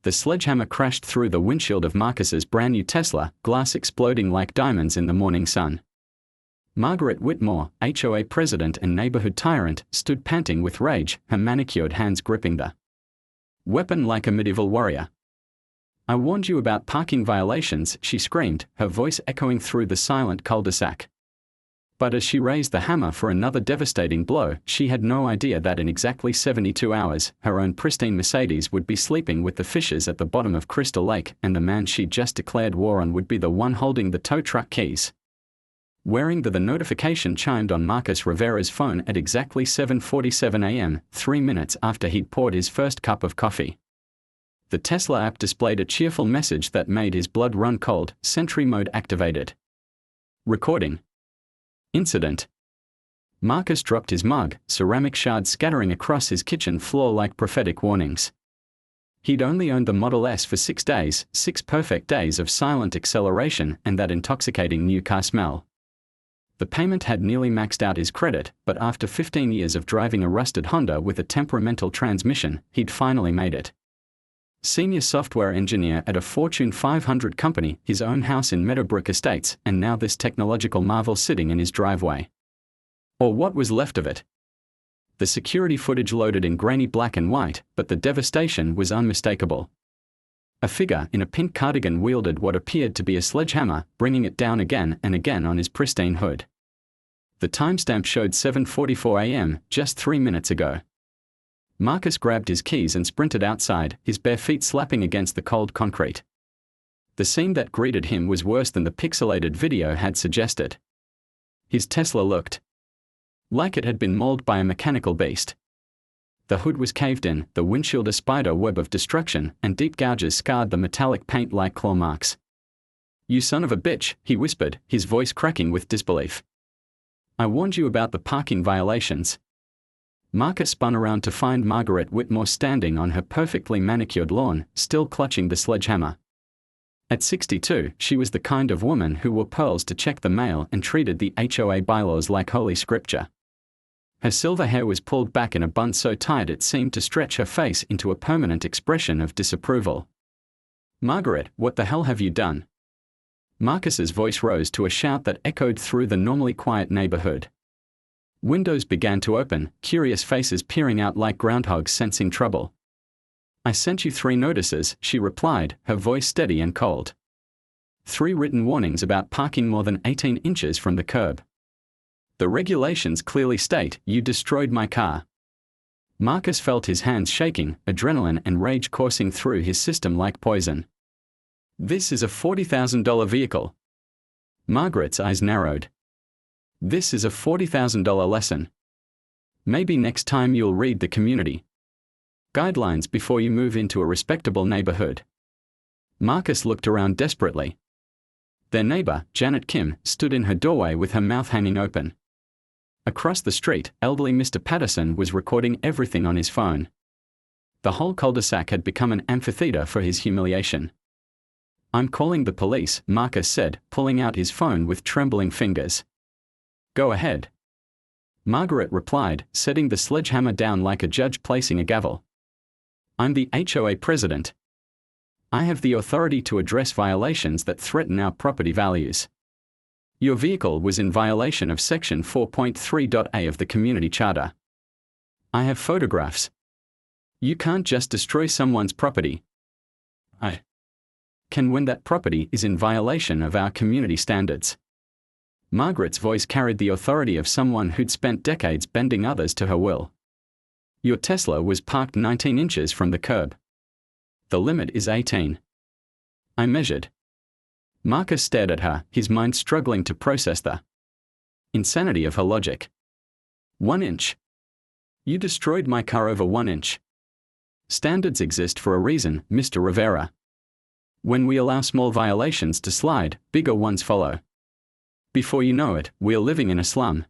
The sledgehammer crashed through the windshield of Marcus's brand new Tesla, glass exploding like diamonds in the morning sun. Margaret Whitmore, HOA president and neighborhood tyrant, stood panting with rage, her manicured hands gripping the weapon like a medieval warrior. "I warned you about parking violations," she screamed, her voice echoing through the silent cul-de-sac. But as she raised the hammer for another devastating blow, she had no idea that in exactly 72 hours, her own pristine Mercedes would be sleeping with the fishes at the bottom of Crystal Lake, and the man she'd just declared war on would be the one holding the tow truck keys. The notification chimed on Marcus Rivera's phone at exactly 7:47 a.m., 3 minutes after he'd poured his first cup of coffee. The Tesla app displayed a cheerful message that made his blood run cold. Sentry mode activated. Recording. Incident. Marcus dropped his mug, ceramic shards scattering across his kitchen floor like prophetic warnings. He'd only owned the Model S for 6 days, 6 perfect days of silent acceleration and that intoxicating new car smell. The payment had nearly maxed out his credit, but after 15 years of driving a rusted Honda with a temperamental transmission, he'd finally made it. Senior software engineer at a Fortune 500 company, his own house in Meadowbrook Estates, and now this technological marvel sitting in his driveway. Or what was left of it. The security footage loaded in grainy black and white, but the devastation was unmistakable. A figure in a pink cardigan wielded what appeared to be a sledgehammer, bringing it down again and again on his pristine hood. The timestamp showed 7:44 a.m., just 3 minutes ago. Marcus grabbed his keys and sprinted outside, his bare feet slapping against the cold concrete. The scene that greeted him was worse than the pixelated video had suggested. His Tesla looked like it had been mauled by a mechanical beast. The hood was caved in, the windshield a spider web of destruction, and deep gouges scarred the metallic paint like claw marks. "You son of a bitch," he whispered, his voice cracking with disbelief. "I warned you about the parking violations." Marcus spun around to find Margaret Whitmore standing on her perfectly manicured lawn, still clutching the sledgehammer. At 62, she was the kind of woman who wore pearls to check the mail and treated the HOA bylaws like holy scripture. Her silver hair was pulled back in a bun so tight it seemed to stretch her face into a permanent expression of disapproval. "Margaret, what the hell have you done?" Marcus's voice rose to a shout that echoed through the normally quiet neighborhood. Windows began to open, curious faces peering out like groundhogs sensing trouble. "I sent you 3 notices," she replied, her voice steady and cold. 3 written warnings about parking more than 18 inches from the curb. The regulations clearly state, "You destroyed my car." Marcus felt his hands shaking, adrenaline and rage coursing through his system like poison. "This is a $40,000 vehicle." Margaret's eyes narrowed. "This is a $40,000 lesson. Maybe next time you'll read the community guidelines before you move into a respectable neighborhood." Marcus looked around desperately. Their neighbor, Janet Kim, stood in her doorway with her mouth hanging open. Across the street, elderly Mr. Patterson was recording everything on his phone. The whole cul-de-sac had become an amphitheater for his humiliation. "I'm calling the police," Marcus said, pulling out his phone with trembling fingers. "Go ahead." Margaret replied, setting the sledgehammer down like a judge placing a gavel. "I'm the HOA president. I have the authority to address violations that threaten our property values. Your vehicle was in violation of Section 4.3.a of the Community Charter. I have photographs. You can't just destroy someone's property. I can when that property is in violation of our community standards." Margaret's voice carried the authority of someone who'd spent decades bending others to her will. "Your Tesla was parked 19 inches from the curb. The limit is 18. I measured." Marcus stared at her, his mind struggling to process the insanity of her logic. 1 inch. You destroyed my car over 1 inch. Standards exist for a reason, Mr. Rivera. When we allow small violations to slide, bigger ones follow. Before you know it, we're living in a slum.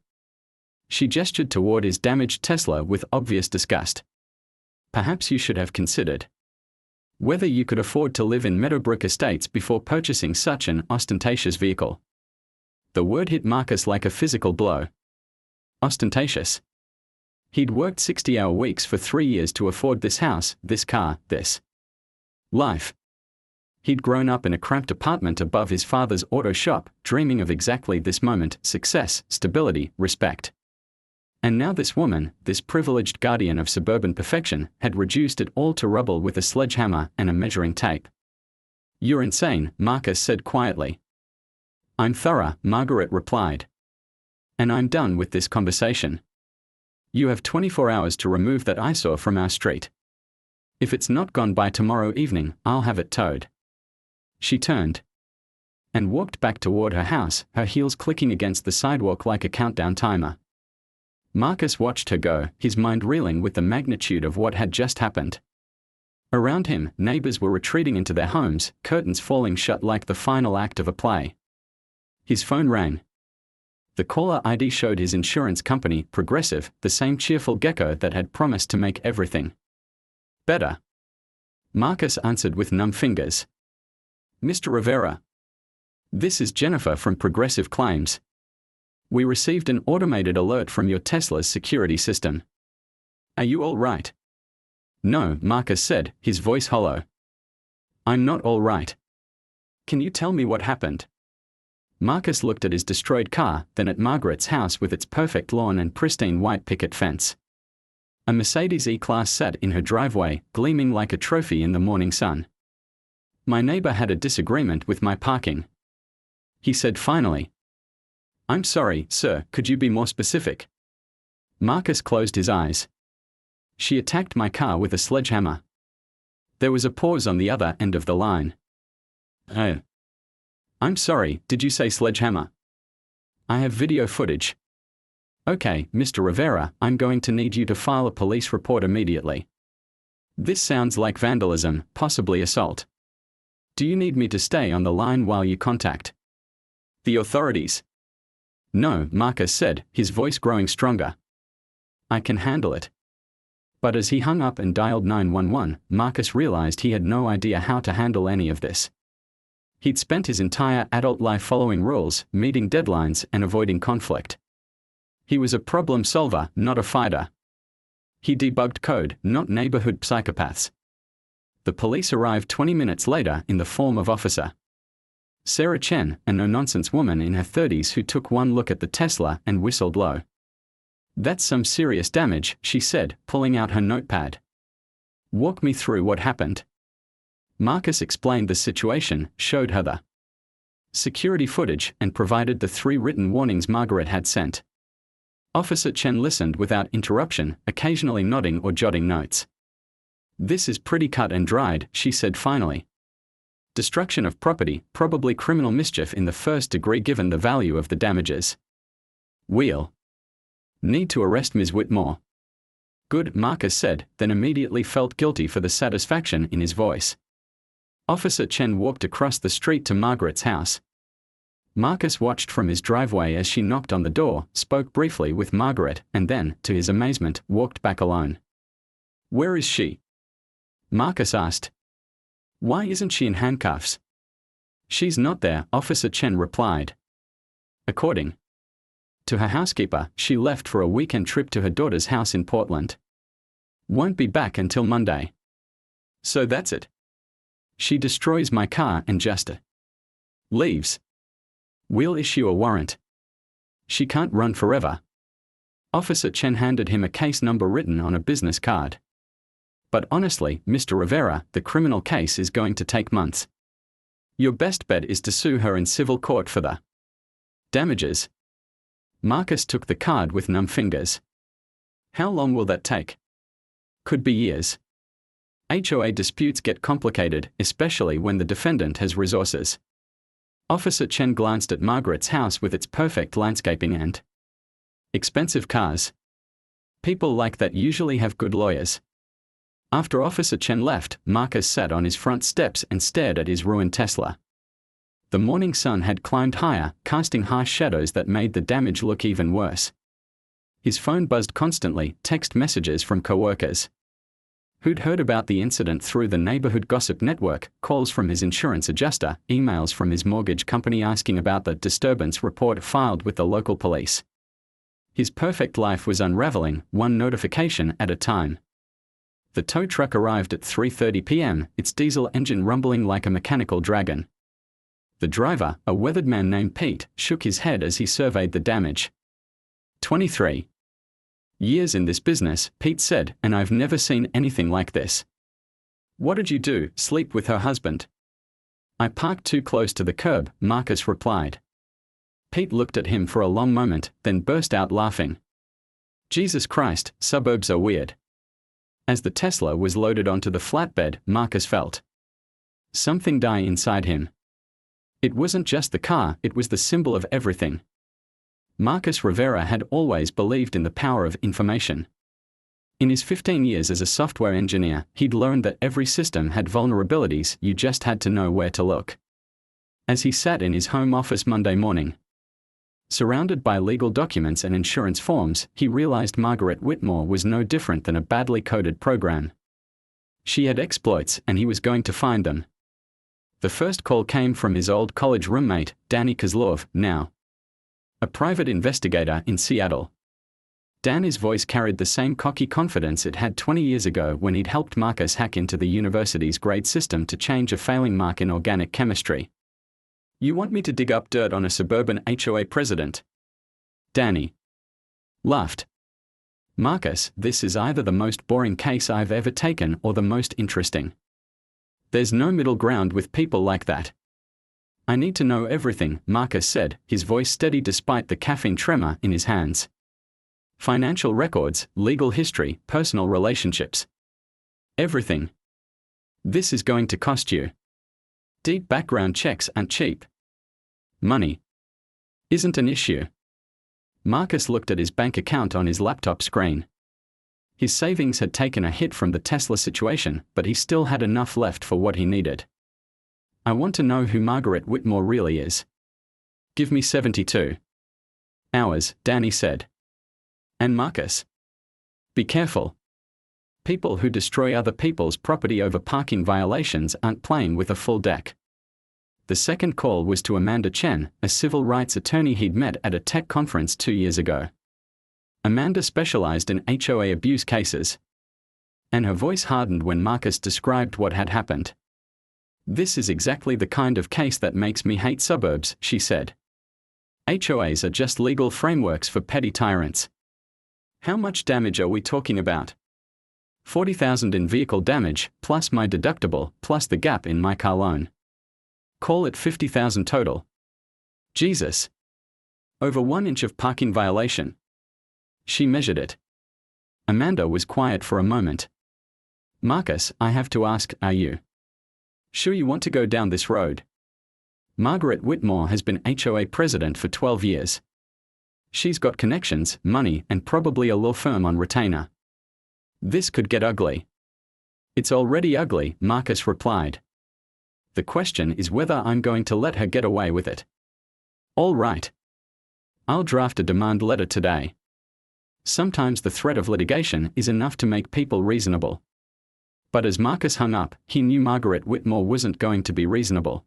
She gestured toward his damaged Tesla with obvious disgust. "Perhaps you should have considered whether you could afford to live in Meadowbrook Estates before purchasing such an ostentatious vehicle." The word hit Marcus like a physical blow. Ostentatious. He'd worked 60-hour weeks for 3 years to afford this house, this car, this Life. He'd grown up in a cramped apartment above his father's auto shop, dreaming of exactly this moment: success, stability, respect. And now this woman, this privileged guardian of suburban perfection, had reduced it all to rubble with a sledgehammer and a measuring tape. "You're insane," Marcus said quietly. "I'm thorough," Margaret replied. "And I'm done with this conversation. You have 24 hours to remove that eyesore from our street. If it's not gone by tomorrow evening, I'll have it towed." She turned and walked back toward her house, her heels clicking against the sidewalk like a countdown timer. Marcus watched her go, his mind reeling with the magnitude of what had just happened. Around him, neighbors were retreating into their homes, curtains falling shut like the final act of a play. His phone rang. The caller ID showed his insurance company, Progressive, the same cheerful gecko that had promised to make everything better. Marcus answered with numb fingers. "Mr. Rivera. This is Jennifer from Progressive Claims. We received an automated alert from your Tesla's security system. Are you all right?" "No," Marcus said, his voice hollow. "I'm not all right. Can you tell me what happened?" Marcus looked at his destroyed car, then at Margaret's house with its perfect lawn and pristine white picket fence. A Mercedes E-Class sat in her driveway, gleaming like a trophy in the morning sun. "My neighbor had a disagreement with my parking," he said finally. "I'm sorry, sir, could you be more specific?" Marcus closed his eyes. "She attacked my car with a sledgehammer." There was a pause on the other end of the line. "Oh. I'm sorry, did you say sledgehammer?" "I have video footage." "Okay, Mr. Rivera, I'm going to need you to file a police report immediately. This sounds like vandalism, possibly assault. Do you need me to stay on the line while you contact the authorities?" "No," Marcus said, his voice growing stronger. "I can handle it." But as he hung up and dialed 911, Marcus realized he had no idea how to handle any of this. He'd spent his entire adult life following rules, meeting deadlines, and avoiding conflict. He was a problem solver, not a fighter. He debugged code, not neighborhood psychopaths. The police arrived 20 minutes later in the form of Officer Sarah Chen, a no-nonsense woman in her 30s who took one look at the Tesla and whistled low. "That's some serious damage," she said, pulling out her notepad. "Walk me through what happened." Marcus explained the situation, showed her the security footage, and provided the 3 written warnings Margaret had sent. Officer Chen listened without interruption, occasionally nodding or jotting notes. "This is pretty cut and dried," she said finally. "Destruction of property, probably criminal mischief in the first degree given the value of the damages. We'll need to arrest Ms. Whitmore." "Good," Marcus said, then immediately felt guilty for the satisfaction in his voice. Officer Chen walked across the street to Margaret's house. Marcus watched from his driveway as she knocked on the door, spoke briefly with Margaret, and then, to his amazement, walked back alone. "Where is she?" Marcus asked. "Why isn't she in handcuffs?" "She's not there," Officer Chen replied. "According to her housekeeper, she left for a weekend trip to her daughter's house in Portland. Won't be back until Monday. So that's it. She destroys my car and just leaves. We'll issue a warrant. She can't run forever." Officer Chen handed him a case number written on a business card. "But honestly, Mr. Rivera, the criminal case is going to take months. Your best bet is to sue her in civil court for the damages." Marcus took the card with numb fingers. "How long will that take?" "Could be years. HOA disputes get complicated, especially when the defendant has resources." Officer Chen glanced at Margaret's house with its perfect landscaping and expensive cars. People like that usually have good lawyers. After Officer Chen left, Marcus sat on his front steps and stared at his ruined Tesla. The morning sun had climbed higher, casting harsh shadows that made the damage look even worse. His phone buzzed constantly, text messages from coworkers who'd heard about the incident through the neighborhood gossip network, calls from his insurance adjuster, emails from his mortgage company asking about the disturbance report filed with the local police. His perfect life was unraveling, one notification at a time. The tow truck arrived at 3:30 p.m., its diesel engine rumbling like a mechanical dragon. The driver, a weathered man named Pete, shook his head as he surveyed the damage. 23 years in this business, Pete said, and I've never seen anything like this. What did you do, sleep with her husband? I parked too close to the curb, Marcus replied. Pete looked at him for a long moment, then burst out laughing. Jesus Christ, suburbs are weird. As the Tesla was loaded onto the flatbed, Marcus felt something die inside him. It wasn't just the car, it was the symbol of everything. Marcus Rivera had always believed in the power of information. In his 15 years as a software engineer, he'd learned that every system had vulnerabilities, you just had to know where to look. As he sat in his home office Monday morning, surrounded by legal documents and insurance forms, he realized Margaret Whitmore was no different than a badly coded program. She had exploits, and he was going to find them. The first call came from his old college roommate, Danny Kozlov, now a private investigator in Seattle. Danny's voice carried the same cocky confidence it had 20 years ago when he'd helped Marcus hack into the university's grade system to change a failing mark in organic chemistry. You want me to dig up dirt on a suburban HOA president? Danny laughed. Marcus, this is either the most boring case I've ever taken or the most interesting. There's no middle ground with people like that. I need to know everything, Marcus said, his voice steady despite the caffeine tremor in his hands. Financial records, legal history, personal relationships. Everything. This is going to cost you. Deep background checks aren't cheap. Money isn't an issue. Marcus looked at his bank account on his laptop screen. His savings had taken a hit from the Tesla situation, but he still had enough left for what he needed. I want to know who Margaret Whitmore really is. Give me 72 hours, Danny said. And Marcus, be careful. People who destroy other people's property over parking violations aren't playing with a full deck. The second call was to Amanda Chen, a civil rights attorney he'd met at a tech conference 2 years ago. Amanda specialized in HOA abuse cases. And her voice hardened when Marcus described what had happened. This is exactly the kind of case that makes me hate suburbs, she said. HOAs are just legal frameworks for petty tyrants. How much damage are we talking about? $40,000 in vehicle damage, plus my deductible, plus the gap in my car loan. Call it $50,000 total. Jesus. Over 1 inch of parking violation. She measured it. Amanda was quiet for a moment. Marcus, I have to ask, are you sure you want to go down this road? Margaret Whitmore has been HOA president for 12 years. She's got connections, money, and probably a law firm on retainer. This could get ugly. It's already ugly, Marcus replied. The question is whether I'm going to let her get away with it. All right. I'll draft a demand letter today. Sometimes the threat of litigation is enough to make people reasonable. But as Marcus hung up, he knew Margaret Whitmore wasn't going to be reasonable.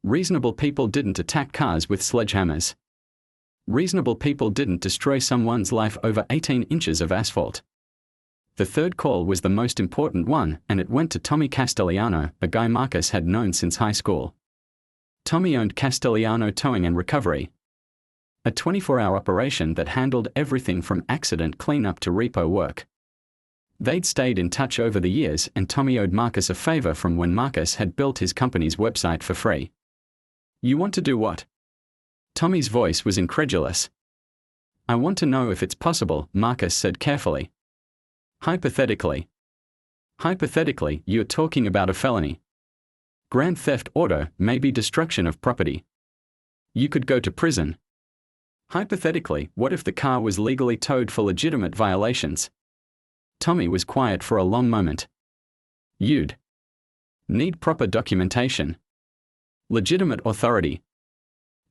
Reasonable people didn't attack cars with sledgehammers. Reasonable people didn't destroy someone's life over 18 inches of asphalt. The third call was the most important one, and it went to Tommy Castellano, a guy Marcus had known since high school. Tommy owned Castellano Towing and Recovery, a 24-hour operation that handled everything from accident cleanup to repo work. They'd stayed in touch over the years, and Tommy owed Marcus a favor from when Marcus had built his company's website for free. You want to do what? Tommy's voice was incredulous. I want to know if it's possible, Marcus said carefully. Hypothetically. Hypothetically, you're talking about a felony. Grand theft auto, maybe destruction of property. You could go to prison. Hypothetically, what if the car was legally towed for legitimate violations? Tommy was quiet for a long moment. You'd need proper documentation. Legitimate authority.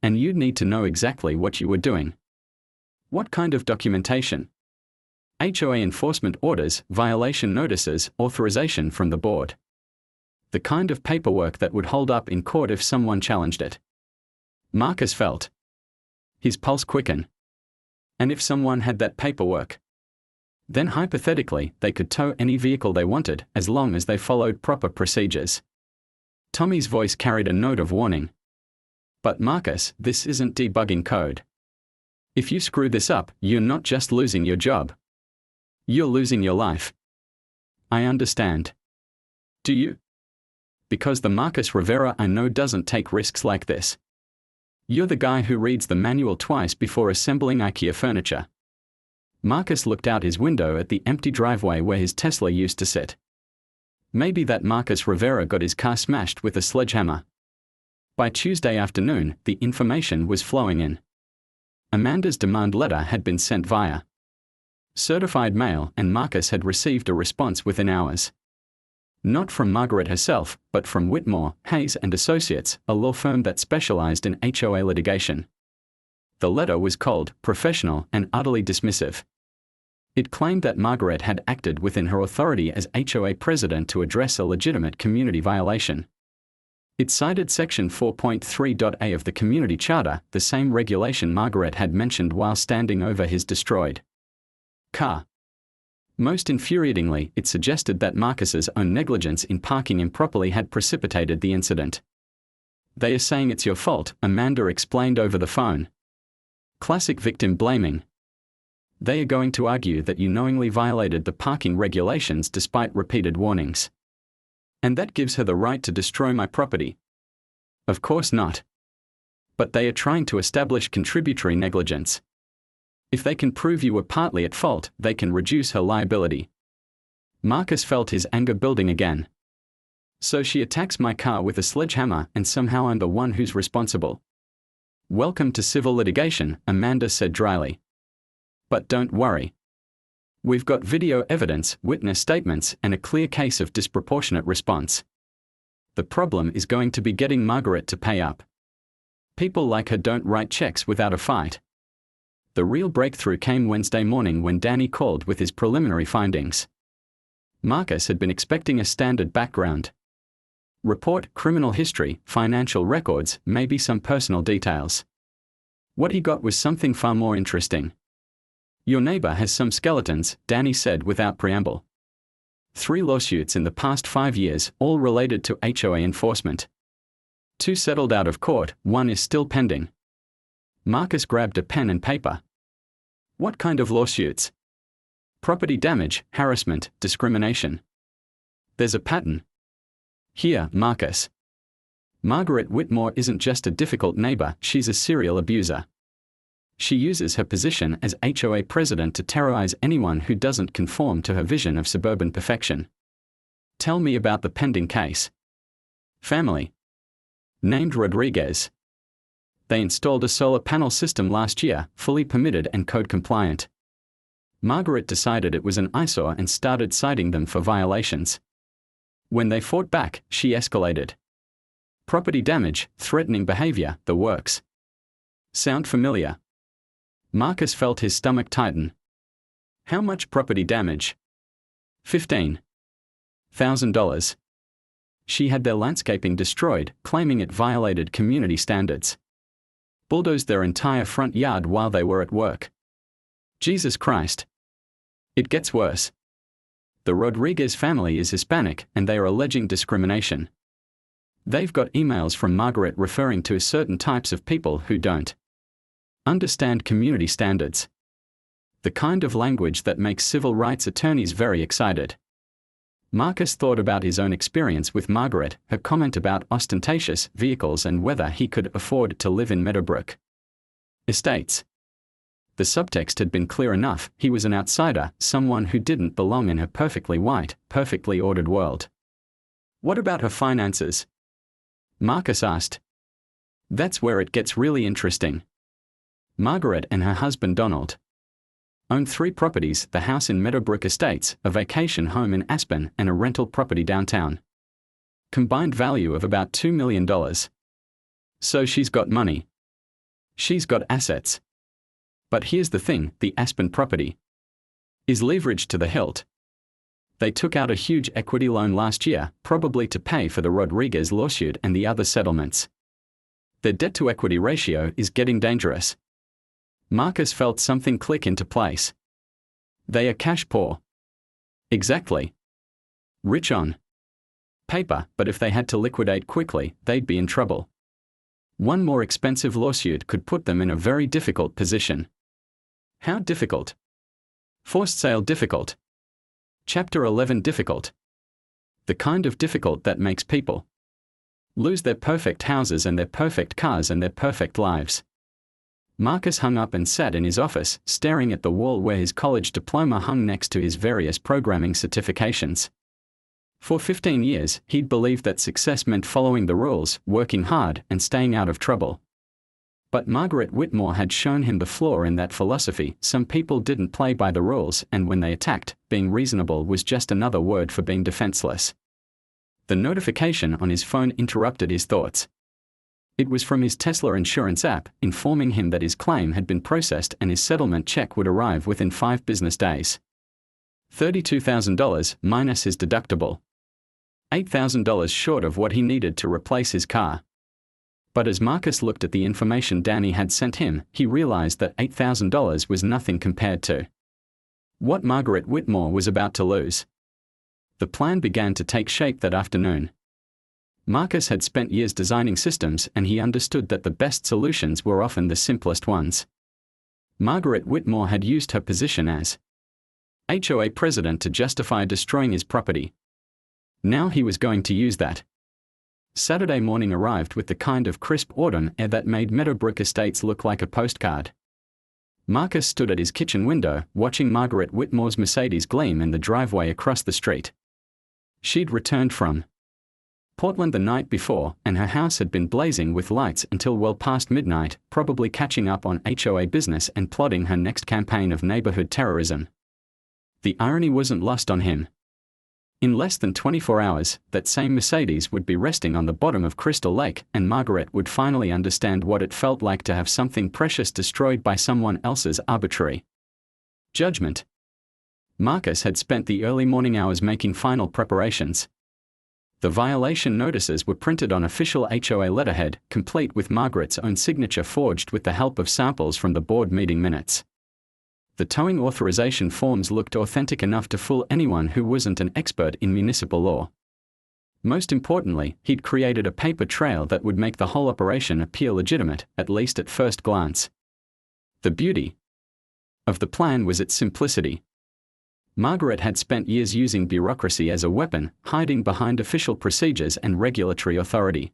And you'd need to know exactly what you were doing. What kind of documentation? HOA enforcement orders, violation notices, authorization from the board. The kind of paperwork that would hold up in court if someone challenged it. Marcus felt his pulse quicken. And if someone had that paperwork? Then hypothetically, they could tow any vehicle they wanted as long as they followed proper procedures. Tommy's voice carried a note of warning. But Marcus, this isn't debugging code. If you screw this up, you're not just losing your job. You're losing your life. I understand. Do you? Because the Marcus Rivera I know doesn't take risks like this. You're the guy who reads the manual twice before assembling IKEA furniture. Marcus looked out his window at the empty driveway where his Tesla used to sit. Maybe that Marcus Rivera got his car smashed with a sledgehammer. By Tuesday afternoon, the information was flowing in. Amanda's demand letter had been sent via certified mail, and Marcus had received a response within hours. Not from Margaret herself, but from Whitmore, Hayes and Associates, a law firm that specialized in HOA litigation. The letter was cold, professional, and utterly dismissive. It claimed that Margaret had acted within her authority as HOA president to address a legitimate community violation. It cited Section 4.3.a of the Community Charter, the same regulation Margaret had mentioned while standing over his destroyed car. Most infuriatingly, it suggested that Marcus's own negligence in parking improperly had precipitated the incident. They are saying it's your fault, Amanda explained over the phone. Classic victim blaming. They are going to argue that you knowingly violated the parking regulations despite repeated warnings. And that gives her the right to destroy my property. Of course not. But they are trying to establish contributory negligence. If they can prove you were partly at fault, they can reduce her liability. Marcus felt his anger building again. So she attacks my car with a sledgehammer, and somehow I'm the one who's responsible. Welcome to civil litigation, Amanda said dryly. But don't worry. We've got video evidence, witness statements, and a clear case of disproportionate response. The problem is going to be getting Margaret to pay up. People like her don't write checks without a fight. The real breakthrough came Wednesday morning when Danny called with his preliminary findings. Marcus had been expecting a standard background report, criminal history, financial records, maybe some personal details. What he got was something far more interesting. Your neighbor has some skeletons, Danny said without preamble. 3 lawsuits in the past 5 years, all related to HOA enforcement. 2 settled out of court, 1 is still pending. Marcus grabbed a pen and paper. What kind of lawsuits? Property damage, harassment, discrimination. There's a pattern. Here, Marcus. Margaret Whitmore isn't just a difficult neighbor, she's a serial abuser. She uses her position as HOA president to terrorize anyone who doesn't conform to her vision of suburban perfection. Tell me about the pending case. Family. Named Rodriguez. They installed a solar panel system last year, fully permitted and code compliant. Margaret decided it was an eyesore and started citing them for violations. When they fought back, she escalated. Property damage, threatening behavior, the works. Sound familiar? Marcus felt his stomach tighten. How much property damage? $15,000. She had their landscaping destroyed, claiming it violated community standards. Bulldozed their entire front yard while they were at work. Jesus Christ. It gets worse. The Rodriguez family is Hispanic, and they are alleging discrimination. They've got emails from Margaret referring to certain types of people who don't understand community standards. The kind of language that makes civil rights attorneys very excited. Marcus thought about his own experience with Margaret, her comment about ostentatious vehicles and whether he could afford to live in Meadowbrook Estates. The subtext had been clear enough: he was an outsider, someone who didn't belong in her perfectly white, perfectly ordered world. What about her finances? Marcus asked. That's where it gets really interesting. Margaret and her husband Donald own 3 properties: the house in Meadowbrook Estates, a vacation home in Aspen, and a rental property downtown. Combined value of about $2 million. So she's got money. She's got assets. But here's the thing: the Aspen property is leveraged to the hilt. They took out a huge equity loan last year, probably to pay for the Rodriguez lawsuit and the other settlements. Their debt-to-equity ratio is getting dangerous. Marcus felt something click into place. They are cash poor. Exactly. Rich on paper, but if they had to liquidate quickly, they'd be in trouble. One more expensive lawsuit could put them in a very difficult position. How difficult? Forced sale difficult. Chapter 11 difficult. The kind of difficult that makes people lose their perfect houses and their perfect cars and their perfect lives. Marcus hung up and sat in his office, staring at the wall where his college diploma hung next to his various programming certifications. For 15 years, he'd believed that success meant following the rules, working hard, and staying out of trouble. But Margaret Whitmore had shown him the flaw in that philosophy. Some people didn't play by the rules, and when they attacked, being reasonable was just another word for being defenseless. The notification on his phone interrupted his thoughts. It was from his Tesla insurance app, informing him that his claim had been processed and his settlement check would arrive within 5 business days. $32,000 minus his deductible. $8,000 short of what he needed to replace his car. But as Marcus looked at the information Danny had sent him, he realized that $8,000 was nothing compared to what Margaret Whitmore was about to lose. The plan began to take shape that afternoon. Marcus had spent years designing systems, and he understood that the best solutions were often the simplest ones. Margaret Whitmore had used her position as HOA president to justify destroying his property. Now he was going to use that. Saturday morning arrived with the kind of crisp autumn air that made Meadowbrook Estates look like a postcard. Marcus stood at his kitchen window, watching Margaret Whitmore's Mercedes gleam in the driveway across the street. She'd returned from Portland the night before, and her house had been blazing with lights until well past midnight, probably catching up on HOA business and plotting her next campaign of neighborhood terrorism. The irony wasn't lost on him. In less than 24 hours, that same Mercedes would be resting on the bottom of Crystal Lake, and Margaret would finally understand what it felt like to have something precious destroyed by someone else's arbitrary judgment. Marcus had spent the early morning hours making final preparations. The violation notices were printed on official HOA letterhead, complete with Margaret's own signature forged with the help of samples from the board meeting minutes. The towing authorization forms looked authentic enough to fool anyone who wasn't an expert in municipal law. Most importantly, he'd created a paper trail that would make the whole operation appear legitimate, at least at first glance. The beauty of the plan was its simplicity. Margaret had spent years using bureaucracy as a weapon, hiding behind official procedures and regulatory authority.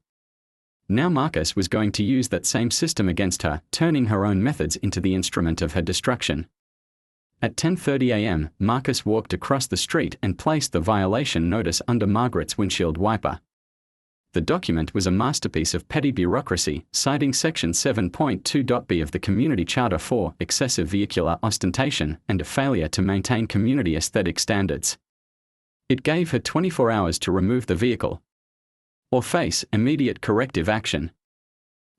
Now Marcus was going to use that same system against her, turning her own methods into the instrument of her destruction. At 10:30 a.m., Marcus walked across the street and placed the violation notice under Margaret's windshield wiper. The document was a masterpiece of petty bureaucracy, citing Section 7.2.b of the Community Charter for excessive vehicular ostentation and a failure to maintain community aesthetic standards. It gave her 24 hours to remove the vehicle or face immediate corrective action.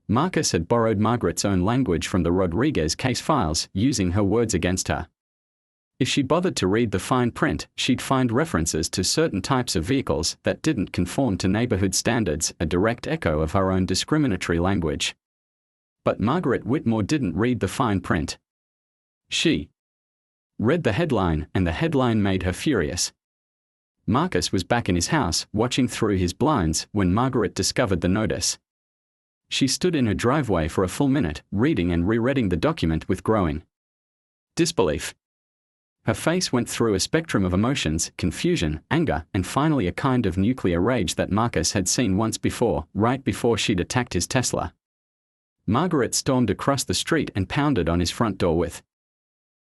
Marcus had borrowed Margaret's own language from the Rodriguez case files, using her words against her. If she bothered to read the fine print, she'd find references to certain types of vehicles that didn't conform to neighborhood standards, a direct echo of her own discriminatory language. But Margaret Whitmore didn't read the fine print. She read the headline, and the headline made her furious. Marcus was back in his house, watching through his blinds, when Margaret discovered the notice. She stood in her driveway for a full minute, reading and rereading the document with growing disbelief. Her face went through a spectrum of emotions, confusion, anger, and finally a kind of nuclear rage that Marcus had seen once before, right before she'd attacked his Tesla. Margaret stormed across the street and pounded on his front door with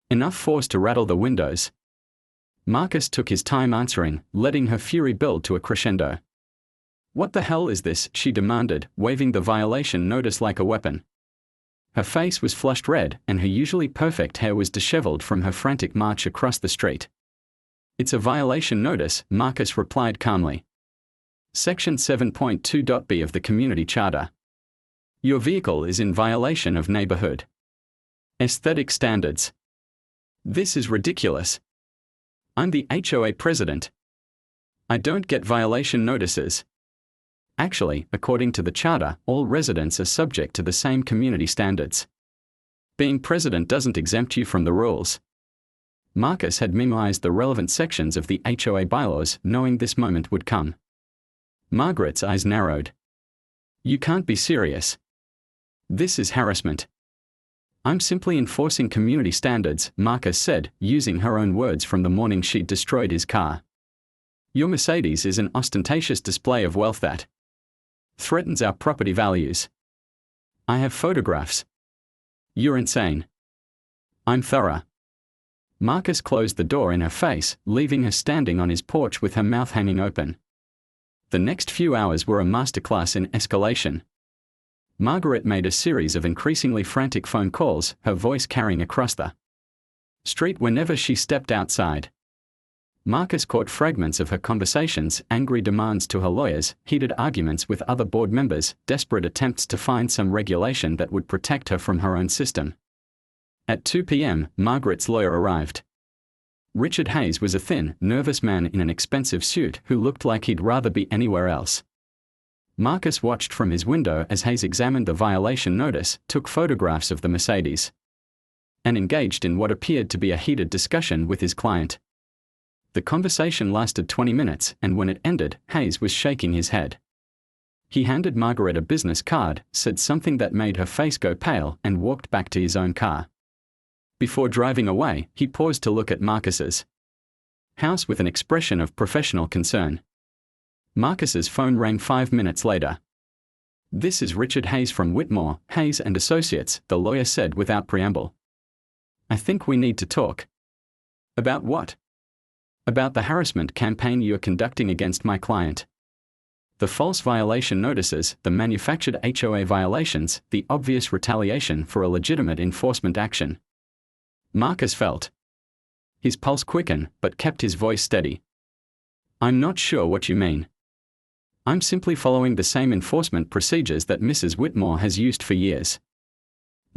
enough force to rattle the windows. Marcus took his time answering, letting her fury build to a crescendo. "What the hell is this?" she demanded, waving the violation notice like a weapon. Her face was flushed red, and her usually perfect hair was disheveled from her frantic march across the street. "It's a violation notice," Marcus replied calmly. Section 7.2.b of the Community Charter. Your vehicle is in violation of neighborhood aesthetic standards. This is ridiculous. I'm the HOA president. I don't get violation notices. Actually, according to the charter, all residents are subject to the same community standards. Being president doesn't exempt you from the rules. Marcus had memorized the relevant sections of the HOA bylaws, knowing this moment would come. Margaret's eyes narrowed. You can't be serious. This is harassment. I'm simply enforcing community standards, Marcus said, using her own words from the morning she'd destroyed his car. Your Mercedes is an ostentatious display of wealth that threatens our property values. I have photographs. You're insane. I'm thorough. Marcus closed the door in her face, leaving her standing on his porch with her mouth hanging open. The next few hours were a masterclass in escalation. Margaret made a series of increasingly frantic phone calls, her voice carrying across the street whenever she stepped outside. Marcus caught fragments of her conversations, angry demands to her lawyers, heated arguments with other board members, desperate attempts to find some regulation that would protect her from her own system. At 2 p.m., Margaret's lawyer arrived. Richard Hayes was a thin, nervous man in an expensive suit who looked like he'd rather be anywhere else. Marcus watched from his window as Hayes examined the violation notice, took photographs of the Mercedes, and engaged in what appeared to be a heated discussion with his client. The conversation lasted 20 minutes, and when it ended, Hayes was shaking his head. He handed Margaret a business card, said something that made her face go pale, and walked back to his own car. Before driving away, he paused to look at Marcus's house with an expression of professional concern. Marcus's phone rang 5 minutes later. This is Richard Hayes from Whitmore, Hayes and Associates, the lawyer said without preamble. I think we need to talk. About what? About the harassment campaign you're conducting against my client. The false violation notices, the manufactured HOA violations, the obvious retaliation for a legitimate enforcement action. Marcus felt his pulse quicken, but kept his voice steady. I'm not sure what you mean. I'm simply following the same enforcement procedures that Mrs. Whitmore has used for years.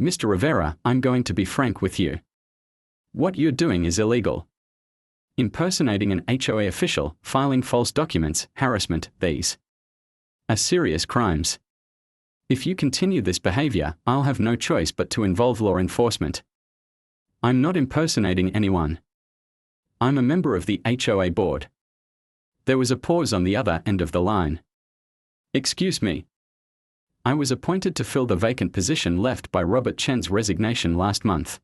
Mr. Rivera, I'm going to be frank with you. What you're doing is illegal. Impersonating an HOA official, filing false documents, harassment, these are serious crimes. If you continue this behavior, I'll have no choice but to involve law enforcement. I'm not impersonating anyone. I'm a member of the HOA board. There was a pause on the other end of the line. Excuse me. I was appointed to fill the vacant position left by Robert Chen's resignation last month.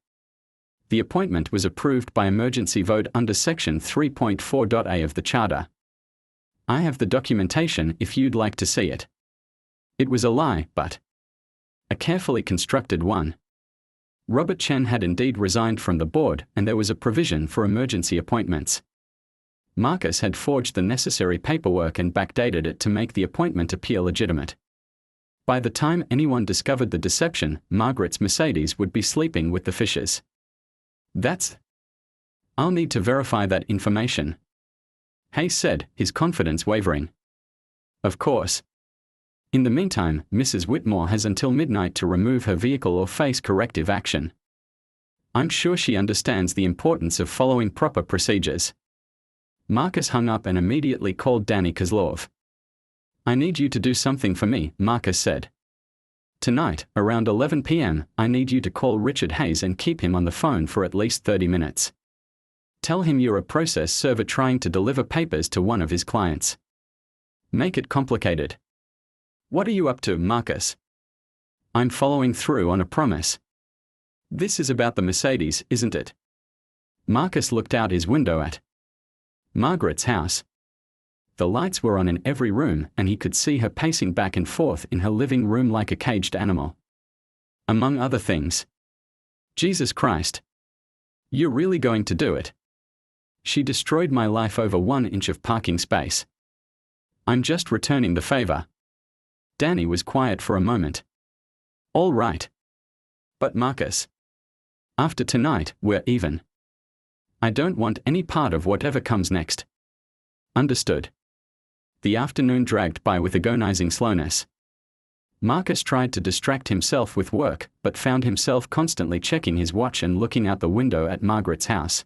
The appointment was approved by emergency vote under Section 3.4.a of the Charter. I have the documentation if you'd like to see it. It was a lie, but a carefully constructed one. Robert Chen had indeed resigned from the board, and there was a provision for emergency appointments. Marcus had forged the necessary paperwork and backdated it to make the appointment appear legitimate. By the time anyone discovered the deception, Margaret's Mercedes would be sleeping with the fishes. I'll need to verify that information, Hayes said, his confidence wavering. Of course. In the meantime, Mrs. Whitmore has until midnight to remove her vehicle or face corrective action. I'm sure she understands the importance of following proper procedures. Marcus hung up and immediately called Danny Kozlov. I need you to do something for me, Marcus said. Tonight, around 11 p.m., I need you to call Richard Hayes and keep him on the phone for at least 30 minutes. Tell him you're a process server trying to deliver papers to one of his clients. Make it complicated. What are you up to, Marcus? I'm following through on a promise. This is about the Mercedes, isn't it? Marcus looked out his window at Margaret's house. The lights were on in every room, and he could see her pacing back and forth in her living room like a caged animal. Among other things. Jesus Christ. You're really going to do it? She destroyed my life over 1 inch of parking space. I'm just returning the favor. Danny was quiet for a moment. All right. But Marcus. After tonight, we're even. I don't want any part of whatever comes next. Understood. The afternoon dragged by with agonizing slowness. Marcus tried to distract himself with work, but found himself constantly checking his watch and looking out the window at Margaret's house.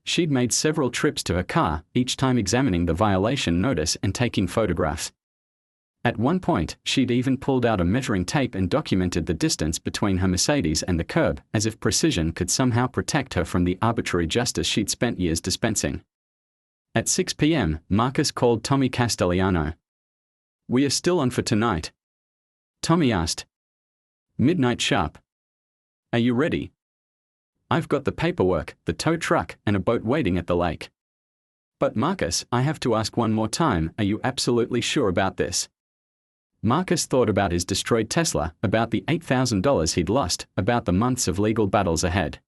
She'd made several trips to her car, each time examining the violation notice and taking photographs. At one point, she'd even pulled out a measuring tape and documented the distance between her Mercedes and the curb, as if precision could somehow protect her from the arbitrary justice she'd spent years dispensing. At 6 p.m., Marcus called Tommy Castellano. "We are still on for tonight?" Tommy asked. "Midnight sharp. Are you ready?" "I've got the paperwork, the tow truck, and a boat waiting at the lake." "But Marcus, I have to ask one more time, are you absolutely sure about this?" Marcus thought about his destroyed Tesla, about the $8,000 he'd lost, about the months of legal battles ahead.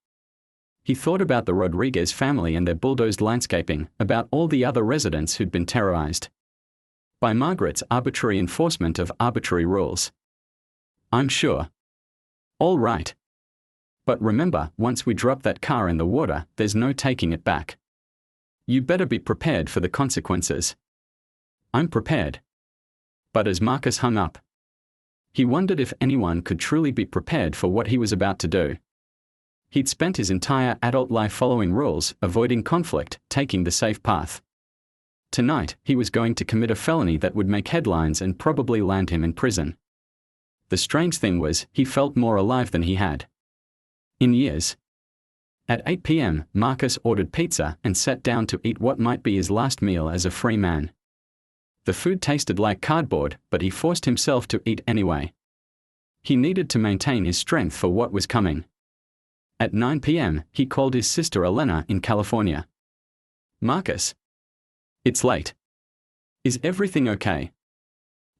He thought about the Rodriguez family and their bulldozed landscaping, about all the other residents who'd been terrorized by Margaret's arbitrary enforcement of arbitrary rules. "I'm sure." "All right. But remember, once we drop that car in the water, there's no taking it back. You better be prepared for the consequences." "I'm prepared." But as Marcus hung up, he wondered if anyone could truly be prepared for what he was about to do. He'd spent his entire adult life following rules, avoiding conflict, taking the safe path. Tonight, he was going to commit a felony that would make headlines and probably land him in prison. The strange thing was, he felt more alive than he had in years. At 8 p.m., Marcus ordered pizza and sat down to eat what might be his last meal as a free man. The food tasted like cardboard, but he forced himself to eat anyway. He needed to maintain his strength for what was coming. At 9 p.m., he called his sister Elena in California. "Marcus. It's late. Is everything okay?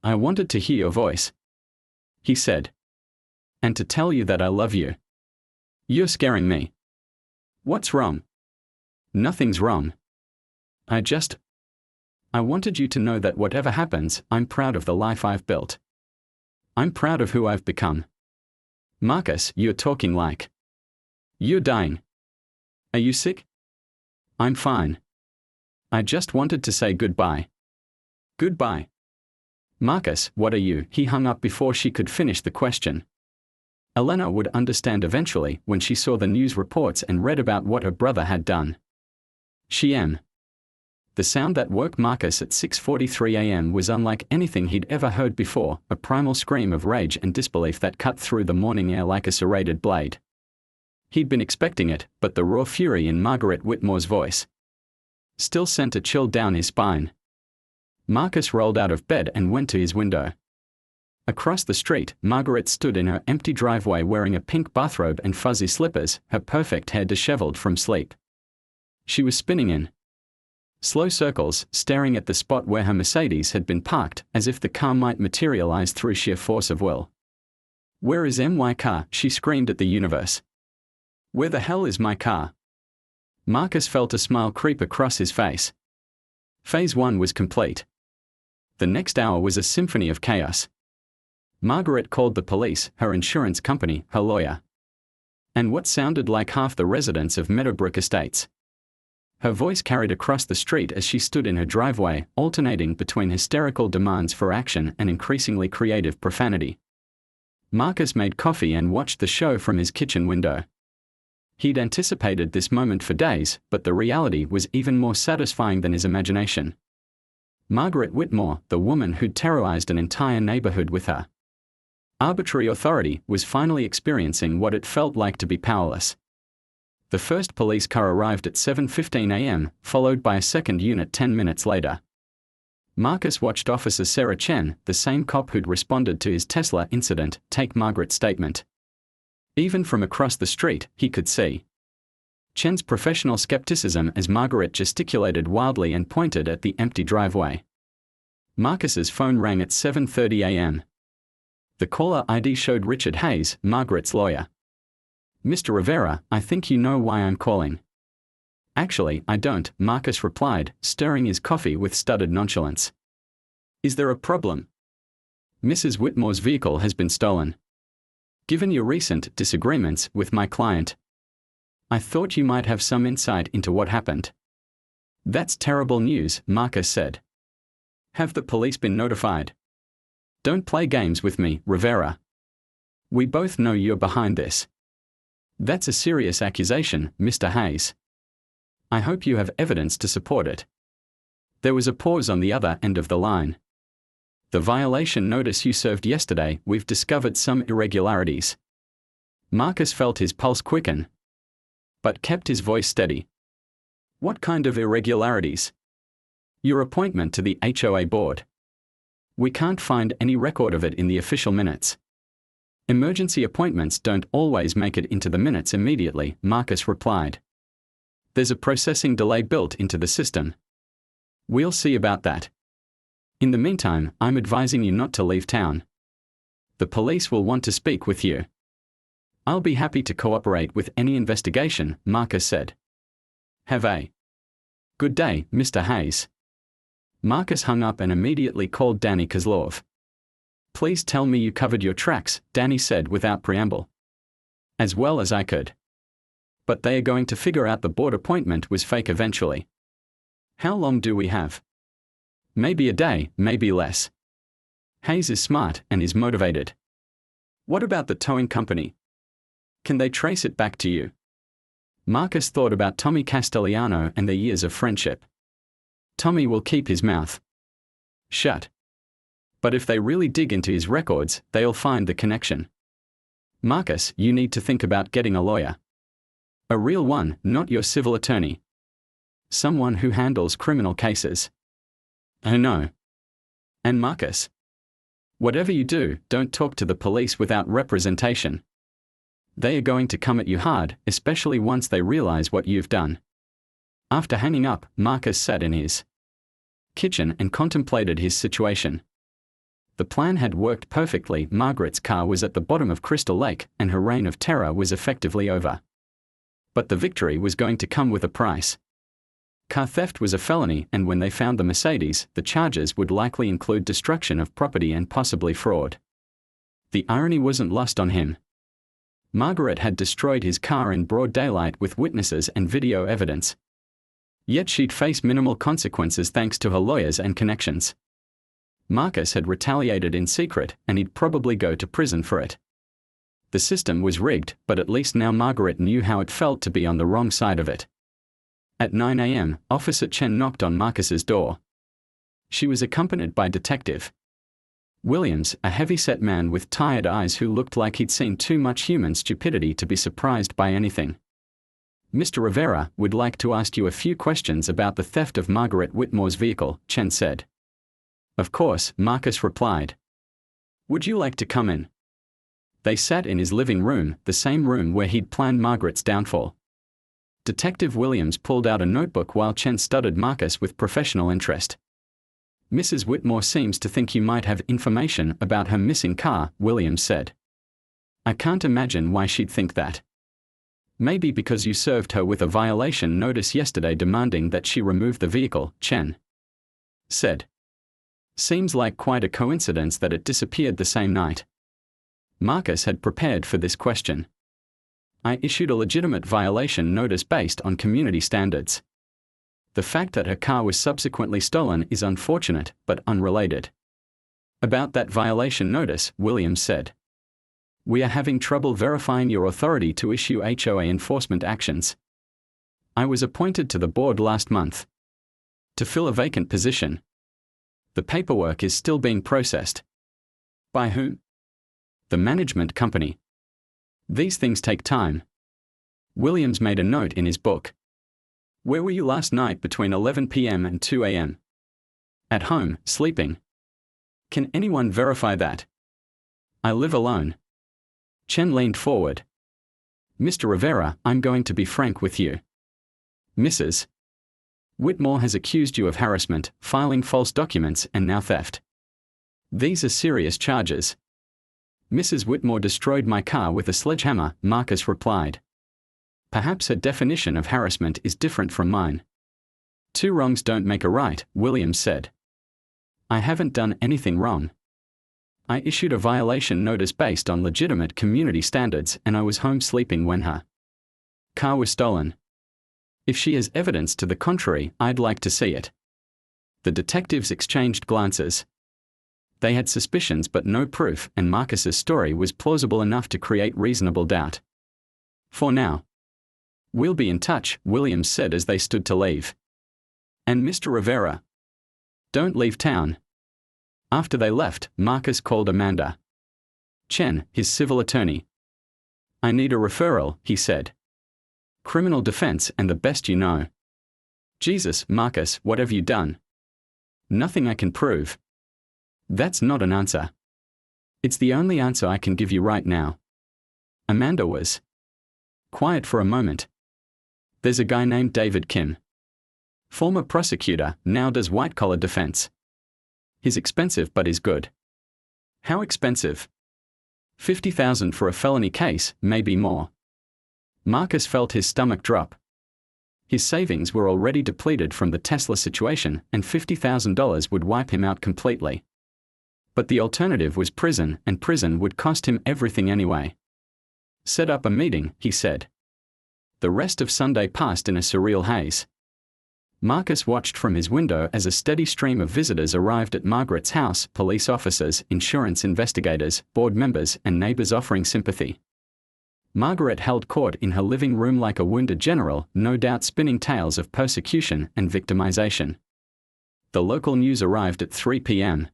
I wanted to hear your voice," he said. "And to tell you that I love you. You're scaring me." "What's wrong?" "Nothing's wrong. I wanted you to know that whatever happens, I'm proud of the life I've built. I'm proud of who I've become." "Marcus, you're talking like you're dying. Are you sick?" "I'm fine. I just wanted to say goodbye." "Goodbye." "Marcus, what are you?" He hung up before she could finish the question. Elena would understand eventually when she saw the news reports and read about what her brother had done. The sound that woke Marcus at 6:43 a.m. was unlike anything he'd ever heard before, a primal scream of rage and disbelief that cut through the morning air like a serrated blade. He'd been expecting it, but the raw fury in Margaret Whitmore's voice still sent a chill down his spine. Marcus rolled out of bed and went to his window. Across the street, Margaret stood in her empty driveway wearing a pink bathrobe and fuzzy slippers, her perfect hair disheveled from sleep. She was spinning in slow circles, staring at the spot where her Mercedes had been parked, as if the car might materialize through sheer force of will. "Where is my car?" she screamed at the universe. "Where the hell is my car?" Marcus felt a smile creep across his face. Phase 1 was complete. The next hour was a symphony of chaos. Margaret called the police, her insurance company, her lawyer, and what sounded like half the residents of Meadowbrook Estates. Her voice carried across the street as she stood in her driveway, alternating between hysterical demands for action and increasingly creative profanity. Marcus made coffee and watched the show from his kitchen window. He'd anticipated this moment for days, but the reality was even more satisfying than his imagination. Margaret Whitmore, the woman who'd terrorized an entire neighborhood with her arbitrary authority, was finally experiencing what it felt like to be powerless. The first police car arrived at 7:15 a.m., followed by a second unit 10 minutes later. Marcus watched Officer Sarah Chen, the same cop who'd responded to his Tesla incident, take Margaret's statement. Even from across the street, he could see Chen's professional skepticism as Margaret gesticulated wildly and pointed at the empty driveway. Marcus's phone rang at 7:30 a.m. The caller ID showed Richard Hayes, Margaret's lawyer. "Mr. Rivera, I think you know why I'm calling." "Actually, I don't," Marcus replied, stirring his coffee with studied nonchalance. "Is there a problem?" "Mrs. Whitmore's vehicle has been stolen. Given your recent disagreements with my client, I thought you might have some insight into what happened." "That's terrible news," Marcus said. "Have the police been notified?" "Don't play games with me, Rivera. We both know you're behind this." "That's a serious accusation, Mr. Hayes. I hope you have evidence to support it." There was a pause on the other end of the line. The violation notice you served yesterday, we've discovered some irregularities. Marcus felt his pulse quicken, but kept his voice steady. What kind of irregularities? Your appointment to the HOA board. We can't find any record of it in the official minutes. Emergency appointments don't always make it into the minutes immediately, Marcus replied. There's a processing delay built into the system. We'll see about that. In the meantime, I'm advising you not to leave town. The police will want to speak with you. I'll be happy to cooperate with any investigation, Marcus said. Have a good day, Mr. Hayes. Marcus hung up and immediately called Danny Kozlov. Please tell me you covered your tracks, Danny said without preamble. As well as I could. But they are going to figure out the board appointment was fake eventually. How long do we have? Maybe a day, maybe less. Hayes is smart and is motivated. What about the towing company? Can they trace it back to you? Marcus thought about Tommy Castellano and their years of friendship. Tommy will keep his mouth shut. But if they really dig into his records, they'll find the connection. Marcus, you need to think about getting a lawyer. A real one, not your civil attorney. Someone who handles criminal cases. Oh no. And Marcus, whatever you do, don't talk to the police without representation. They are going to come at you hard, especially once they realize what you've done. After hanging up, Marcus sat in his kitchen and contemplated his situation. The plan had worked perfectly. Margaret's car was at the bottom of Crystal Lake, and her reign of terror was effectively over. But the victory was going to come with a price. Car theft was a felony, and when they found the Mercedes, the charges would likely include destruction of property and possibly fraud. The irony wasn't lost on him. Margaret had destroyed his car in broad daylight with witnesses and video evidence. Yet she'd face minimal consequences thanks to her lawyers and connections. Marcus had retaliated in secret, and he'd probably go to prison for it. The system was rigged, but at least now Margaret knew how it felt to be on the wrong side of it. At 9 a.m., Officer Chen knocked on Marcus's door. She was accompanied by Detective Williams, a heavy-set man with tired eyes who looked like he'd seen too much human stupidity to be surprised by anything. Mr. Rivera would like to ask you a few questions about the theft of Margaret Whitmore's vehicle, Chen said. Of course, Marcus replied. Would you like to come in? They sat in his living room, the same room where he'd planned Margaret's downfall. Detective Williams pulled out a notebook while Chen studied Marcus with professional interest. Mrs. Whitmore seems to think you might have information about her missing car, Williams said. I can't imagine why she'd think that. Maybe because you served her with a violation notice yesterday demanding that she remove the vehicle, Chen said. Seems like quite a coincidence that it disappeared the same night. Marcus had prepared for this question. I issued a legitimate violation notice based on community standards. The fact that her car was subsequently stolen is unfortunate, but unrelated. About that violation notice, Williams said. We are having trouble verifying your authority to issue HOA enforcement actions. I was appointed to the board last month to fill a vacant position. The paperwork is still being processed. By whom? The management company. These things take time. Williams made a note in his book. Where were you last night between 11 p.m. and 2 a.m.? At home, sleeping. Can anyone verify that? I live alone. Chen leaned forward. Mr. Rivera, I'm going to be frank with you. Mrs. Whitmore has accused you of harassment, filing false documents, and now theft. These are serious charges. Mrs. Whitmore destroyed my car with a sledgehammer, Marcus replied. Perhaps her definition of harassment is different from mine. Two wrongs don't make a right, Williams said. I haven't done anything wrong. I issued a violation notice based on legitimate community standards, and I was home sleeping when her car was stolen. If she has evidence to the contrary, I'd like to see it. The detectives exchanged glances. They had suspicions but no proof, and Marcus's story was plausible enough to create reasonable doubt. For now. We'll be in touch, Williams said as they stood to leave. And Mr. Rivera? Don't leave town. After they left, Marcus called Amanda Chen, his civil attorney. "I need a referral," he said. "Criminal defense and the best you know." "Jesus, Marcus, what have you done?" "Nothing I can prove." "That's not an answer." "It's the only answer I can give you right now." Amanda was quiet for a moment. "There's a guy named David Kim. Former prosecutor, now does white-collar defense. He's expensive but he's good." "How expensive?" $50,000 for a felony case, maybe more. Marcus felt his stomach drop. His savings were already depleted from the Tesla situation, and $50,000 would wipe him out completely. But the alternative was prison, and prison would cost him everything anyway. "Set up a meeting," he said. The rest of Sunday passed in a surreal haze. Marcus watched from his window as a steady stream of visitors arrived at Margaret's house: police officers, insurance investigators, board members, and neighbors offering sympathy. Margaret held court in her living room like a wounded general, no doubt spinning tales of persecution and victimization. The local news arrived at 3 p.m.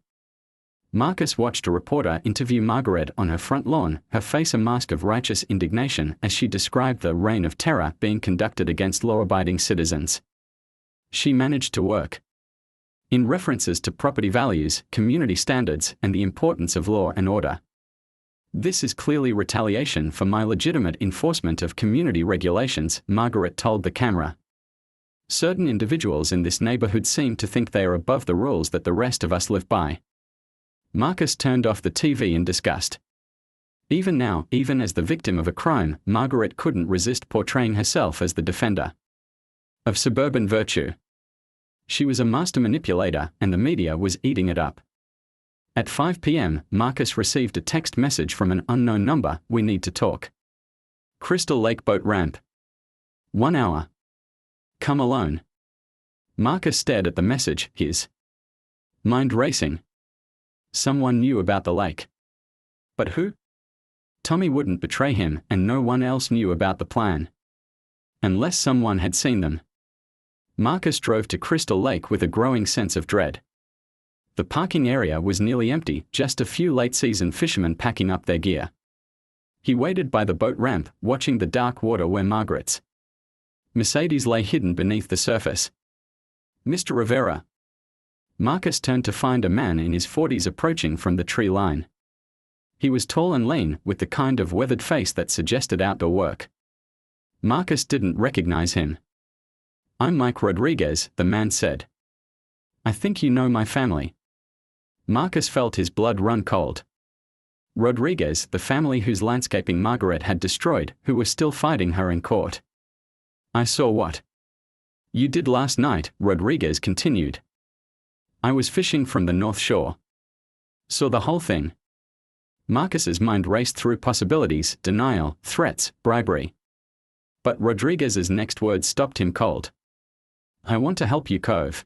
Marcus watched a reporter interview Margaret on her front lawn, her face a mask of righteous indignation as she described the reign of terror being conducted against law-abiding citizens. She managed to work in references to property values, community standards, and the importance of law and order. "This is clearly retaliation for my legitimate enforcement of community regulations," Margaret told the camera. "Certain individuals in this neighborhood seem to think they are above the rules that the rest of us live by." Marcus turned off the TV in disgust. Even now, even as the victim of a crime, Margaret couldn't resist portraying herself as the defender of suburban virtue. She was a master manipulator, and the media was eating it up. At 5 p.m., Marcus received a text message from an unknown number: "We need to talk. Crystal Lake boat ramp. 1 hour. Come alone." Marcus stared at the message, his mind racing. Someone knew about the lake. But who? Tommy wouldn't betray him, and no one else knew about the plan. Unless someone had seen them. Marcus drove to Crystal Lake with a growing sense of dread. The parking area was nearly empty, just a few late-season fishermen packing up their gear. He waited by the boat ramp, watching the dark water where Margaret's Mercedes lay hidden beneath the surface. "Mr. Rivera." Marcus turned to find a man in his 40s approaching from the tree line. He was tall and lean, with the kind of weathered face that suggested outdoor work. Marcus didn't recognize him. "I'm Mike Rodriguez," the man said. "I think you know my family." Marcus felt his blood run cold. Rodriguez, the family whose landscaping Margaret had destroyed, who were still fighting her in court. "I saw what you did last night," Rodriguez continued. "I was fishing from the North Shore. Saw the whole thing." Marcus's mind raced through possibilities: denial, threats, bribery. But Rodriguez's next words stopped him cold. "I want to help you, Cove."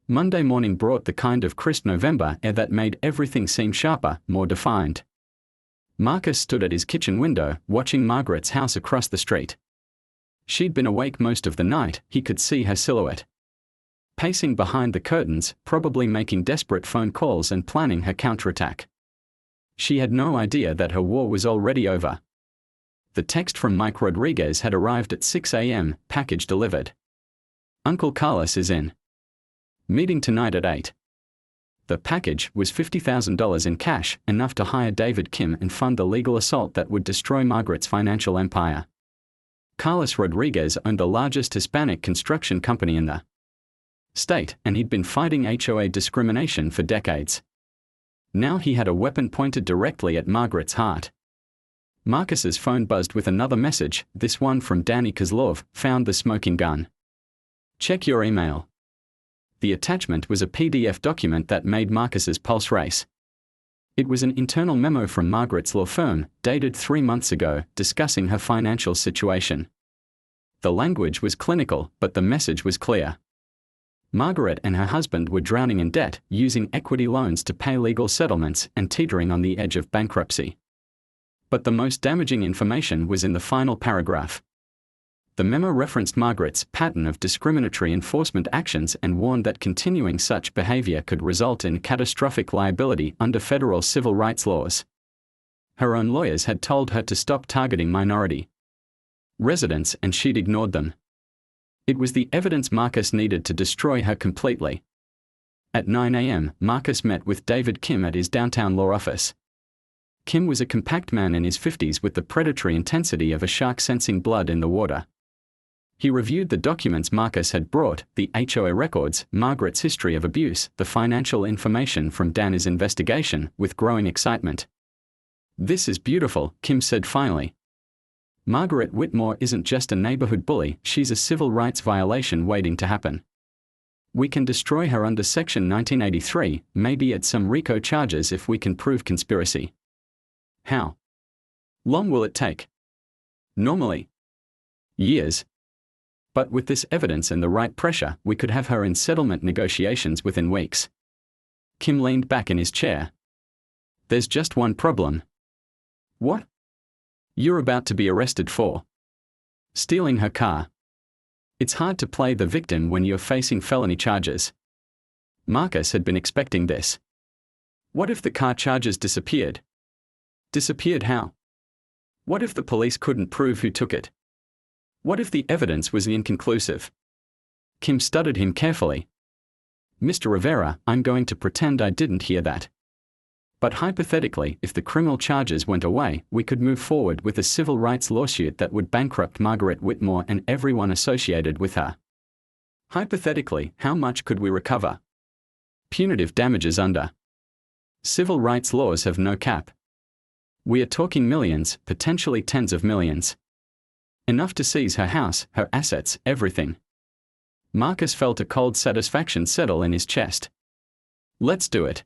Monday morning brought the kind of crisp November air that made everything seem sharper, more defined. Marcus stood at his kitchen window, watching Margaret's house across the street. She'd been awake most of the night, he could see her silhouette pacing behind the curtains, probably making desperate phone calls and planning her counterattack. She had no idea that her war was already over. The text from Mike Rodriguez had arrived at 6 a.m., package delivered. "Uncle Carlos is in. Meeting tonight at 8. The package was $50,000 in cash, enough to hire David Kim and fund the legal assault that would destroy Margaret's financial empire. Carlos Rodriguez owned the largest Hispanic construction company in the state, and he'd been fighting HOA discrimination for decades. Now he had a weapon pointed directly at Margaret's heart. Marcus's phone buzzed with another message, this one from Danny Kozlov: "Found the smoking gun. Check your email." The attachment was a PDF document that made Marcus's pulse race. It was an internal memo from Margaret's law firm, dated 3 months ago, discussing her financial situation. The language was clinical, but the message was clear. Margaret and her husband were drowning in debt, using equity loans to pay legal settlements, and teetering on the edge of bankruptcy. But the most damaging information was in the final paragraph. The memo referenced Margaret's pattern of discriminatory enforcement actions and warned that continuing such behavior could result in catastrophic liability under federal civil rights laws. Her own lawyers had told her to stop targeting minority residents, and she'd ignored them. It was the evidence Marcus needed to destroy her completely. At 9 a.m., Marcus met with David Kim at his downtown law office. Kim was a compact man in his 50s with the predatory intensity of a shark sensing blood in the water. He reviewed the documents Marcus had brought, the HOA records, Margaret's history of abuse, the financial information from Danny's investigation, with growing excitement. "This is beautiful," Kim said finally. "Margaret Whitmore isn't just a neighborhood bully, she's a civil rights violation waiting to happen. We can destroy her under Section 1983, maybe add some RICO charges if we can prove conspiracy." "How long will it take?" "Normally, years. But with this evidence and the right pressure, we could have her in settlement negotiations within weeks." Kim leaned back in his chair. "There's just one problem." "What?" "You're about to be arrested for stealing her car. It's hard to play the victim when you're facing felony charges." Marcus had been expecting this. What if the car charges disappeared? Disappeared how? What if the police couldn't prove who took it? What if the evidence was inconclusive? Kim studied him carefully. "Mr. Rivera, I'm going to pretend I didn't hear that. But hypothetically, if the criminal charges went away, we could move forward with a civil rights lawsuit that would bankrupt Margaret Whitmore and everyone associated with her. Hypothetically, how much could we recover? Punitive damages under civil rights laws have no cap. We are talking millions, potentially tens of millions. Enough to seize her house, her assets, everything." Marcus felt a cold satisfaction settle in his chest. "Let's do it."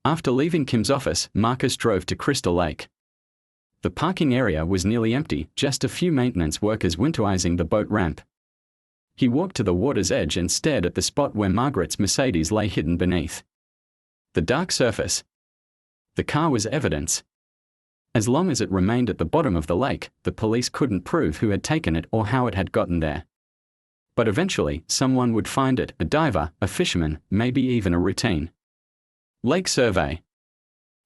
After leaving Kim's office, Marcus drove to Crystal Lake. The parking area was nearly empty, just a few maintenance workers winterizing the boat ramp. He walked to the water's edge and stared at the spot where Margaret's Mercedes lay hidden beneath the dark surface. The car was evidence. As long as it remained at the bottom of the lake, the police couldn't prove who had taken it or how it had gotten there. But eventually, someone would find it, a diver, a fisherman, maybe even a routine lake survey.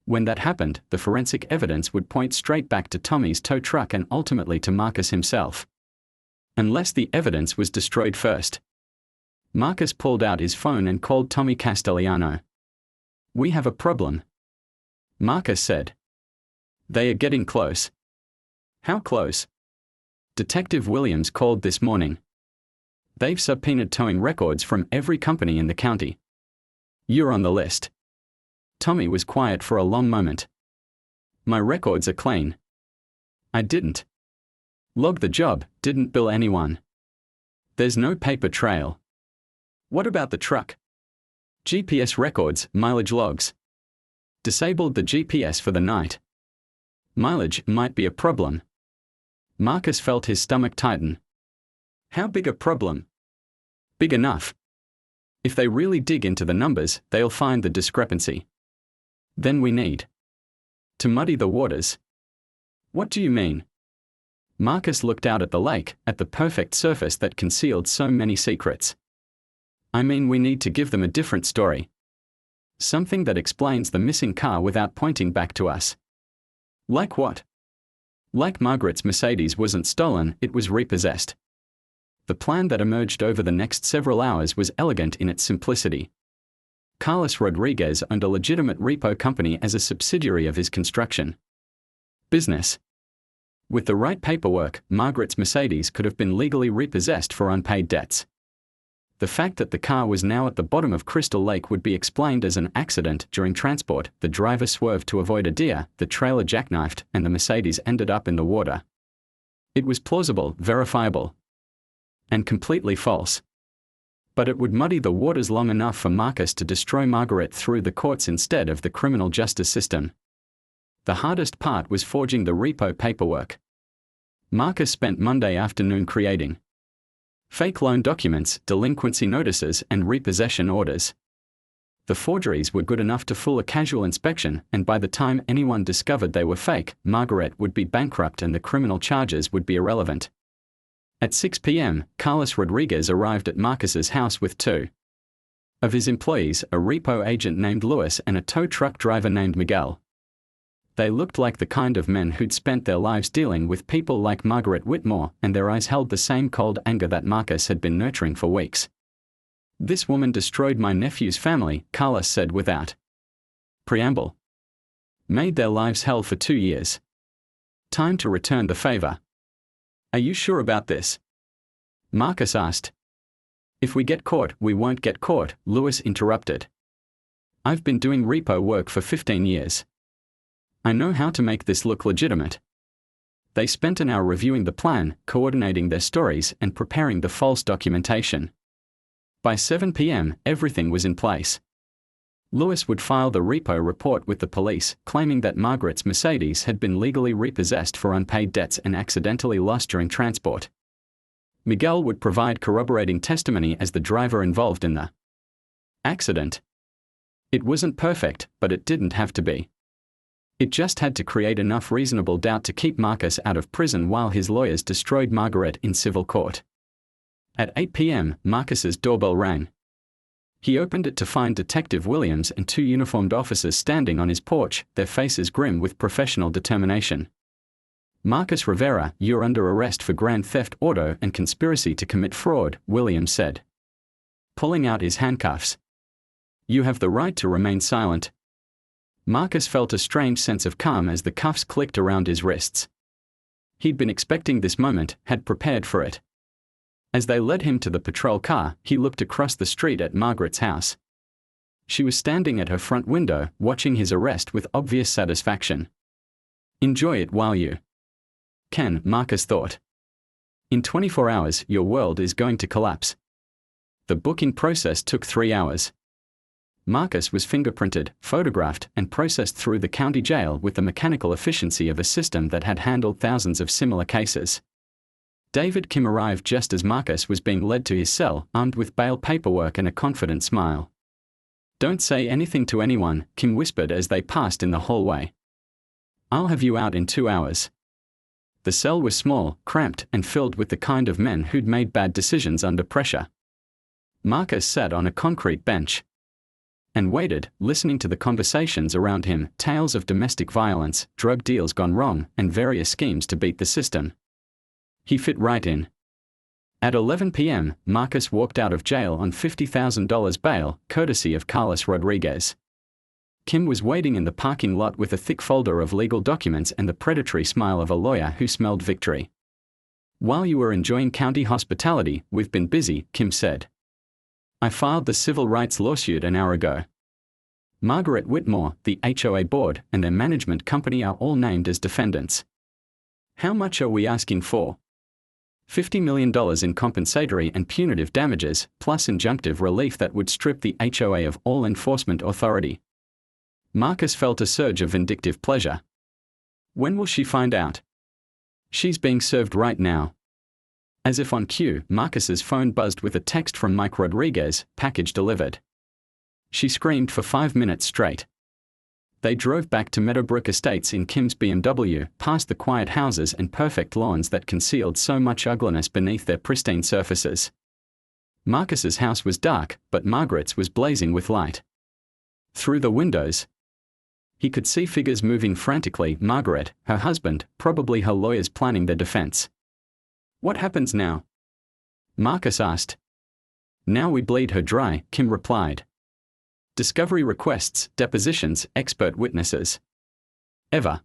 When that happened, the forensic evidence would point straight back to Tommy's tow truck and ultimately to Marcus himself. Unless the evidence was destroyed first. Marcus pulled out his phone and called Tommy Castellano. "We have a problem," Marcus said. "They are getting close." "How close?" "Detective Williams called this morning. They've subpoenaed towing records from every company in the county. You're on the list." Tommy was quiet for a long moment. "My records are clean. I didn't log the job, didn't bill anyone. There's no paper trail." "What about the truck?" "GPS records, mileage logs. Disabled the GPS for the night. Mileage might be a problem." Marcus felt his stomach tighten. "How big a problem?" "Big enough. If they really dig into the numbers, they'll find the discrepancy. Then we need to muddy the waters." "What do you mean?" Marcus looked out at the lake, at the perfect surface that concealed so many secrets. "I mean, we need to give them a different story. Something that explains the missing car without pointing back to us." "Like what?" "Like Margaret's Mercedes wasn't stolen, it was repossessed." The plan that emerged over the next several hours was elegant in its simplicity. Carlos Rodriguez owned a legitimate repo company as a subsidiary of his construction business. With the right paperwork, Margaret's Mercedes could have been legally repossessed for unpaid debts. The fact that the car was now at the bottom of Crystal Lake would be explained as an accident during transport. The driver swerved to avoid a deer, the trailer jackknifed, and the Mercedes ended up in the water. It was plausible, verifiable, and completely false. But it would muddy the waters long enough for Marcus to destroy Margaret through the courts instead of the criminal justice system. The hardest part was forging the repo paperwork. Marcus spent Monday afternoon creating fake loan documents, delinquency notices, and repossession orders. The forgeries were good enough to fool a casual inspection, and by the time anyone discovered they were fake, Margaret would be bankrupt and the criminal charges would be irrelevant. At 6 p.m., Carlos Rodriguez arrived at Marcus's house with two of his employees, a repo agent named Luis and a tow truck driver named Miguel. They looked like the kind of men who'd spent their lives dealing with people like Margaret Whitmore, and their eyes held the same cold anger that Marcus had been nurturing for weeks. "This woman destroyed my nephew's family," Carlos said without preamble. "Made their lives hell for 2 years. Time to return the favor." "Are you sure about this?" Marcus asked. "If we get caught, we won't get caught," Luis interrupted. "I've been doing repo work for 15 years. I know how to make this look legitimate." They spent an hour reviewing the plan, coordinating their stories, and preparing the false documentation. By 7 p.m., everything was in place. Luis would file the repo report with the police, claiming that Margaret's Mercedes had been legally repossessed for unpaid debts and accidentally lost during transport. Miguel would provide corroborating testimony as the driver involved in the accident. It wasn't perfect, but it didn't have to be. It just had to create enough reasonable doubt to keep Marcus out of prison while his lawyers destroyed Margaret in civil court. At 8 p.m., Marcus's doorbell rang. He opened it to find Detective Williams and two uniformed officers standing on his porch, their faces grim with professional determination. "Marcus Rivera, you're under arrest for grand theft auto and conspiracy to commit fraud," Williams said, pulling out his handcuffs. "You have the right to remain silent." Marcus felt a strange sense of calm as the cuffs clicked around his wrists. He'd been expecting this moment, had prepared for it. As they led him to the patrol car, he looked across the street at Margaret's house. She was standing at her front window, watching his arrest with obvious satisfaction. "Enjoy it while you can," Marcus thought. "In 24 hours, your world is going to collapse." The booking process took 3 hours. Marcus was fingerprinted, photographed, and processed through the county jail with the mechanical efficiency of a system that had handled thousands of similar cases. David Kim arrived just as Marcus was being led to his cell, armed with bail paperwork and a confident smile. "Don't say anything to anyone," Kim whispered as they passed in the hallway. "I'll have you out in 2 hours." The cell was small, cramped, and filled with the kind of men who'd made bad decisions under pressure. Marcus sat on a concrete bench and waited, listening to the conversations around him, tales of domestic violence, drug deals gone wrong, and various schemes to beat the system. He fit right in. At 11 p.m., Marcus walked out of jail on $50,000 bail, courtesy of Carlos Rodriguez. Kim was waiting in the parking lot with a thick folder of legal documents and the predatory smile of a lawyer who smelled victory. "While you were enjoying county hospitality, we've been busy," Kim said. "I filed the civil rights lawsuit an hour ago. Margaret Whitmore, the HOA board, and their management company are all named as defendants." "How much are we asking for?" $50 million in compensatory and punitive damages, plus injunctive relief that would strip the HOA of all enforcement authority. Marcus felt a surge of vindictive pleasure. "When will she find out?" "She's being served right now." As if on cue, Marcus's phone buzzed with a text from Mike Rodriguez, "Package delivered." She screamed for 5 minutes straight. They drove back to Meadowbrook Estates in Kim's BMW, past the quiet houses and perfect lawns that concealed so much ugliness beneath their pristine surfaces. Marcus's house was dark, but Margaret's was blazing with light. Through the windows, he could see figures moving frantically. Margaret, her husband, probably her lawyers planning their defense. "What happens now?" Marcus asked. "Now we bleed her dry," Kim replied. "Discovery requests, depositions, expert witnesses. Ever."